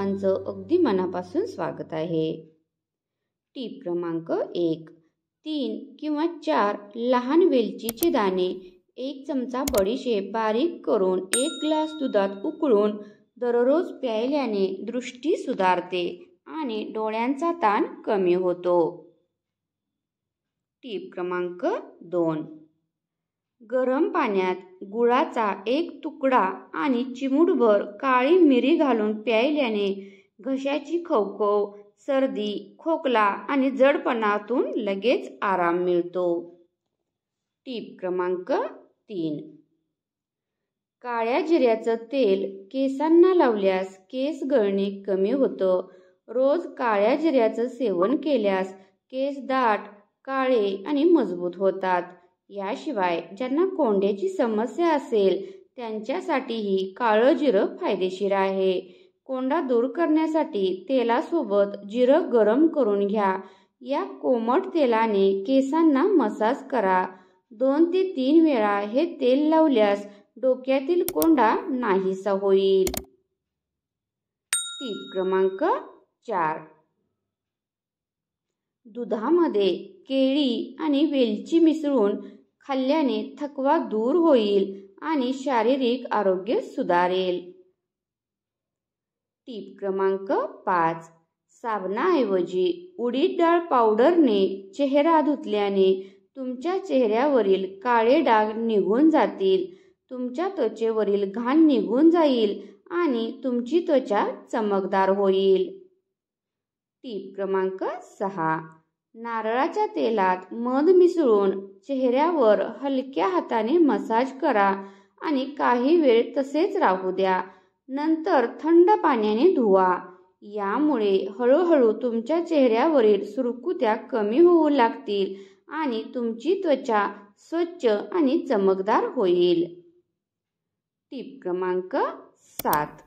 सर्वांचं अगदी मनापासून स्वागत आहे. टीप क्रमांक 1. 3 किंवा 4 लहान वेलचीचे दाणे, 1 चमचा बडीशेप बारीक करून 1 ग्लास दुधात उकळून दररोज प्यायल्याने दृष्टी सुधारते आणि डोळ्यांचा ताण कमी होतो. टीप क्रमांक 2. गरम पाण्यात गुळाचा 1 तुकडा आणि चिमूटभर काळी मिरी घालून प्यायल्याने घशाची खवखव, सर्दी, खोकला आणि जडपणातून लगेच आराम मिळतो. टीप क्रमांक 3. काळ्या जिऱ्याचं तेल केसांना लावल्यास केस गळणे कमी होतं. रोज काळ्या जिऱ्याचं सेवन केल्यास केस दाट, काळे आणि मजबूत होतात. याशिवाय ज्यांना कोंड्याची समस्या असेल त्यांच्यासाठीही काळं जिरं फायदेशीर आहे. कोंडा दूर करण्यासाठी तेलासोबत जिरं गरम करून घ्या. या कोमट तेलाने केसांना मसाज करा. 2 ते 3 वेळा हे तेल लावल्यास डोक्यातील कोंडा नाहीसा होईल. टीप क्रमांक 4. दुधामध्ये केळी आणि वेलची मिसळून खाल्ल्याने थकवा दूर होईल आणि शारीरिक आरोग्य सुधारेल. टीप क्रमांक 5. साबणाऐवजी उडीद डाळ पावडरने चेहरा धुतल्याने तुमच्या चेहऱ्यावरील काळे डाग निघून जातील, तुमच्या त्वचेवरील घाण निघून जाईल आणि तुमची त्वचा चमकदार होईल. टीप क्रमांक 6. नारळाच्या तेलात मध मिसळून चेहऱ्यावर हलक्या हाताने मसाज करा आणि काही वेळ तसेच राहू द्या. नंतर थंड पाण्याने धुवा. यामुळे हळूहळू तुमच्या चेहऱ्यावरील सुरकुत्या कमी होऊ लागतील आणि तुमची त्वचा स्वच्छ आणि चमकदार होईल. टीप क्रमांक 7.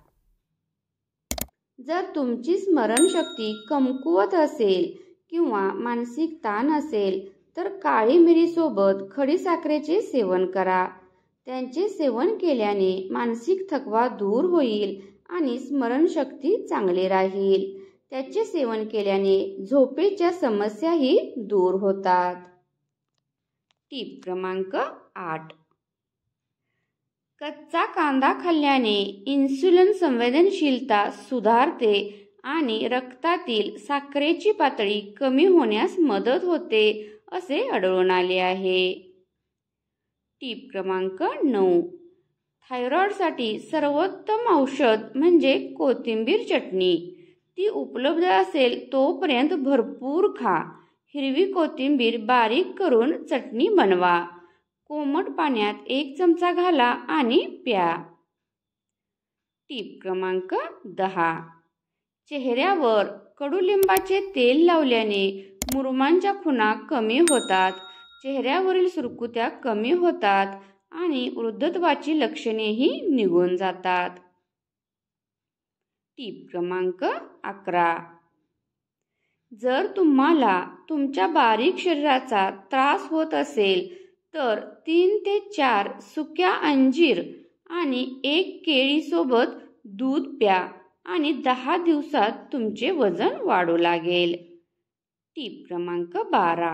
जर तुमची स्मरणशक्ती कमकुवत असेल किंवा मानसिक ताण असेल तर काळी मिरीसोबत खडीसाखरेचे सेवन करा. त्यांचे सेवन केल्याने मानसिक थकवा दूर होईल आणि स्मरणशक्ती चांगली राहील. त्याचे सेवन केल्याने झोपेच्या समस्याही दूर होतात. टीप क्रमांक 8. कच्चा कांदा खाल्ल्याने इन्सुलिन संवेदनशीलता सुधारते आणि रक्तातील साखरेची पातळी कमी होण्यास मदत होते असे आढळून आले आहे. टीप क्रमांक 9. थायरॉइडसाठी सर्वोत्तम औषध म्हणजे कोथिंबीर चटणी. ती उपलब्ध असेल तोपर्यंत भरपूर खा. हिरवी कोथिंबीर बारीक करून चटणी बनवा. कोमट पाण्यात 1 चमचा घाला आणि प्या. टीप क्रमांक 10. चेहऱ्यावर कडुलिंबाचे तेल लावल्याने मुरुमांच्या खुणा कमी होतात, चेहऱ्यावरील सुरकुत्या कमी होतात आणि वृद्धत्वाची लक्षणेही निघून जातात. टीप क्रमांक 11. जर तुम्हाला तुमच्या बारीक शरीराचा त्रास होत असेल तर 3 ते 4 सुक्या अंजीर आणि 1 केळीसोबत दूध प्या आणि 10 दिवसात तुमचे वजन वाढू लागेल. टीप क्रमांक 12.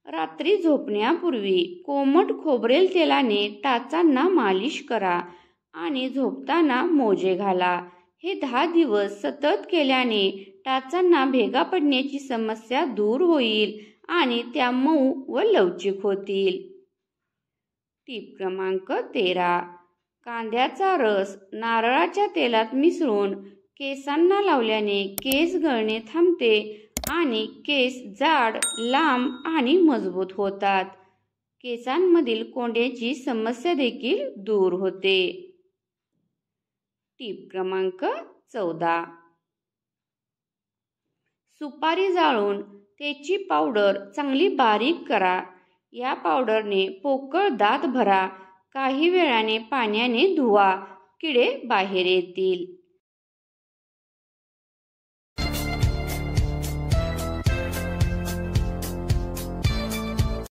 रात्री झोपण्यापूर्वी कोमट खोबरेल तेलाने टाचांना मालिश करा आणि झोपताना मोजे घाला. हे 10 दिवस सतत केल्याने टाचांना भेगा पडण्याची समस्या दूर होईल आणि त्या मऊ व लवचिक होतील. टीप क्रमांक 13. कांद्याचा रस नारळाच्या तेलात मिसळून केसांना लावल्याने केस गळणे थांबते आणि केस जाड, लांब आणि मजबूत होतात. केसांमधील कोंड्याची समस्या देखील दूर होते. टीप क्रमांक 14. सुपारी जाळून त्याची पावडर चांगली बारीक करा. या पावडरने पोकळ दात भरा. काही वेळाने पाण्याने धुवा. किडे बाहेर येतील.